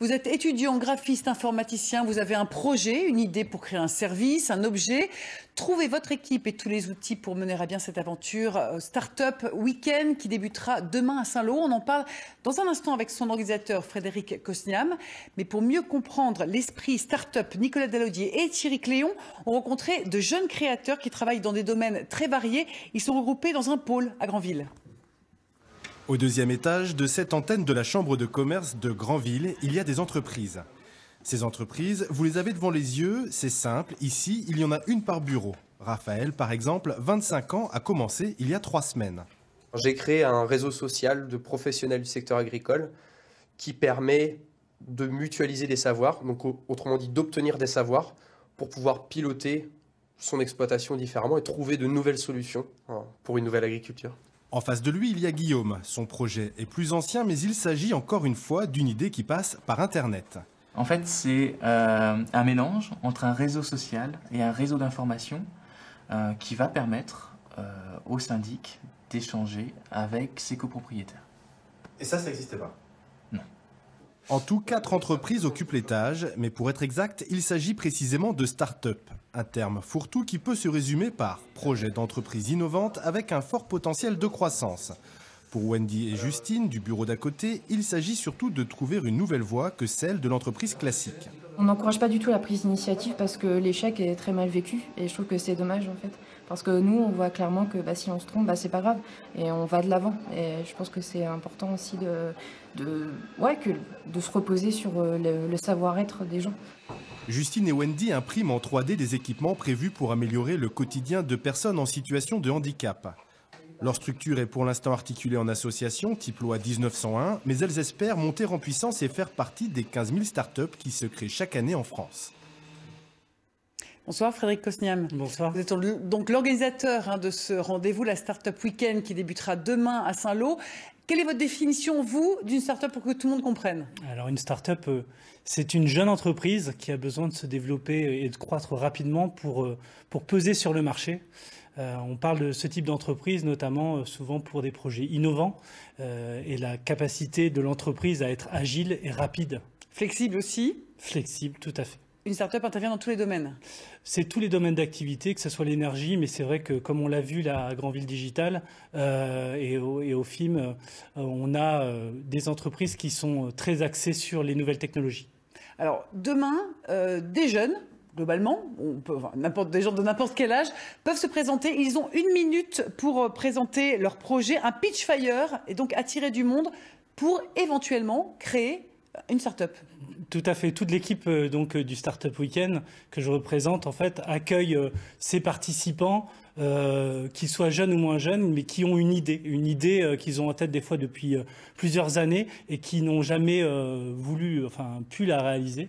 Vous êtes étudiant, graphiste, informaticien, vous avez un projet, une idée pour créer un service, un objet. Trouvez votre équipe et tous les outils pour mener à bien cette aventure Startup Weekend qui débutera demain à Saint-Lô. On en parle dans un instant avec son organisateur Frédéric Cosniam. Mais pour mieux comprendre l'esprit Startup, Nicolas Dalaudier et Thierry Cléon ont rencontré de jeunes créateurs qui travaillent dans des domaines très variés. Ils sont regroupés dans un pôle à Granville. Au deuxième étage de cette antenne de la Chambre de commerce de Granville, il y a des entreprises. Ces entreprises, vous les avez devant les yeux, c'est simple. Ici, il y en a une par bureau. Raphaël, par exemple, 25 ans, a commencé il y a 3 semaines. J'ai créé un réseau social de professionnels du secteur agricole qui permet de mutualiser des savoirs, donc autrement dit d'obtenir des savoirs pour pouvoir piloter son exploitation différemment et trouver de nouvelles solutions pour une nouvelle agriculture. En face de lui, il y a Guillaume. Son projet est plus ancien, mais il s'agit encore une fois d'une idée qui passe par Internet. En fait, c'est un mélange entre un réseau social et un réseau d'information qui va permettre au syndic d'échanger avec ses copropriétaires. Et ça n'existait pas? Non. En tout, 4 entreprises occupent l'étage, mais pour être exact, il s'agit précisément de start-up. Un terme fourre-tout qui peut se résumer par projet d'entreprise innovante avec un fort potentiel de croissance. Pour Wendy et Justine, du bureau d'à côté, il s'agit surtout de trouver une nouvelle voie que celle de l'entreprise classique. On n'encourage pas du tout la prise d'initiative parce que l'échec est très mal vécu et je trouve que c'est dommage en fait. Parce que nous, on voit clairement que si on se trompe, c'est pas grave et on va de l'avant. Et je pense que c'est important aussi de se reposer sur le savoir-être des gens. Justine et Wendy impriment en 3D des équipements prévus pour améliorer le quotidien de personnes en situation de handicap. Leur structure est pour l'instant articulée en association, type loi 1901, mais elles espèrent monter en puissance et faire partie des 15 000 startups qui se créent chaque année en France. Bonsoir Frédéric Cosniam. Bonsoir. Vous êtes donc l'organisateur de ce rendez-vous, la Startup Weekend qui débutera demain à Saint-Lô. Quelle est votre définition, vous, d'une start-up pour que tout le monde comprenne? Alors une start-up, c'est une jeune entreprise qui a besoin de se développer et de croître rapidement pour peser sur le marché. On parle de ce type d'entreprise notamment souvent pour des projets innovants et la capacité de l'entreprise à être agile et rapide. Flexible aussi? Flexible, tout à fait. Une start-up intervient dans tous les domaines? C'est tous les domaines d'activité, que ce soit l'énergie, mais c'est vrai que comme on l'a vu là, à Granville Digital et au film, on a des entreprises qui sont très axées sur les nouvelles technologies. Alors demain, des jeunes, globalement, des gens de n'importe quel âge, peuvent se présenter. Ils ont 1 minute pour présenter leur projet, un pitch fire, et donc attirer du monde pour éventuellement créer une start-up. Tout à fait. Toute l'équipe du Startup Weekend que je représente en fait accueille ces participants, qu'ils soient jeunes ou moins jeunes, mais qui ont une idée qu'ils ont en tête des fois depuis plusieurs années et qui n'ont jamais pu la réaliser.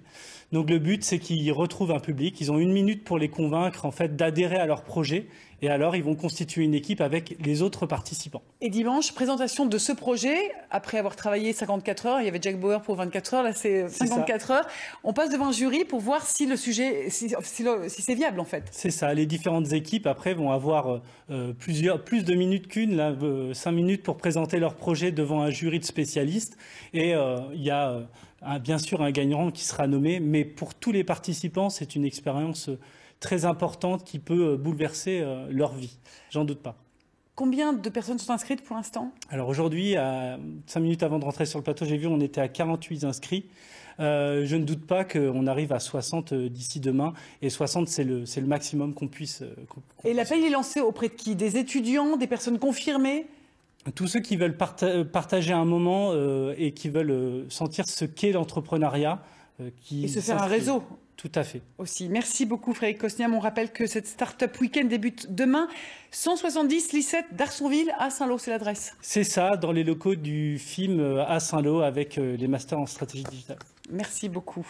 Donc le but, c'est qu'ils retrouvent un public. Ils ont 1 minute pour les convaincre en fait d'adhérer à leur projet. Et alors, ils vont constituer une équipe avec les autres participants. Et dimanche, présentation de ce projet. Après avoir travaillé 54 heures, il y avait Jack Bauer pour 24 heures, là c'est 54 heures. On passe devant un jury pour voir si le sujet, si c'est viable en fait. C'est ça. Les différentes équipes après vont avoir plus de minutes qu'une, 5 minutes pour présenter leur projet devant un jury de spécialistes. Et il y a bien sûr un gagnant qui sera nommé, mais pour tous les participants, c'est une expérience très importante qui peut bouleverser leur vie. J'en doute pas. Combien de personnes sont inscrites pour l'instant? Alors aujourd'hui, 5 minutes avant de rentrer sur le plateau, j'ai vu on était à 48 inscrits. Je ne doute pas qu'on arrive à 60 d'ici demain. Et 60, c'est le maximum qu'on puisse. Et l'appel est lancé auprès de qui? Des étudiants, des personnes confirmées? Tous ceux qui veulent partager un moment et qui veulent sentir ce qu'est l'entrepreneuriat. Et se faire un réseau. Tout à fait. Aussi. Merci beaucoup Frédéric Cosniam. On rappelle que cette Startup Weekend débute demain. 170 Lycée d'Arsonville à Saint-Lô, c'est l'adresse. C'est ça, dans les locaux du film à Saint-Lô avec les masters en stratégie digitale. Merci beaucoup.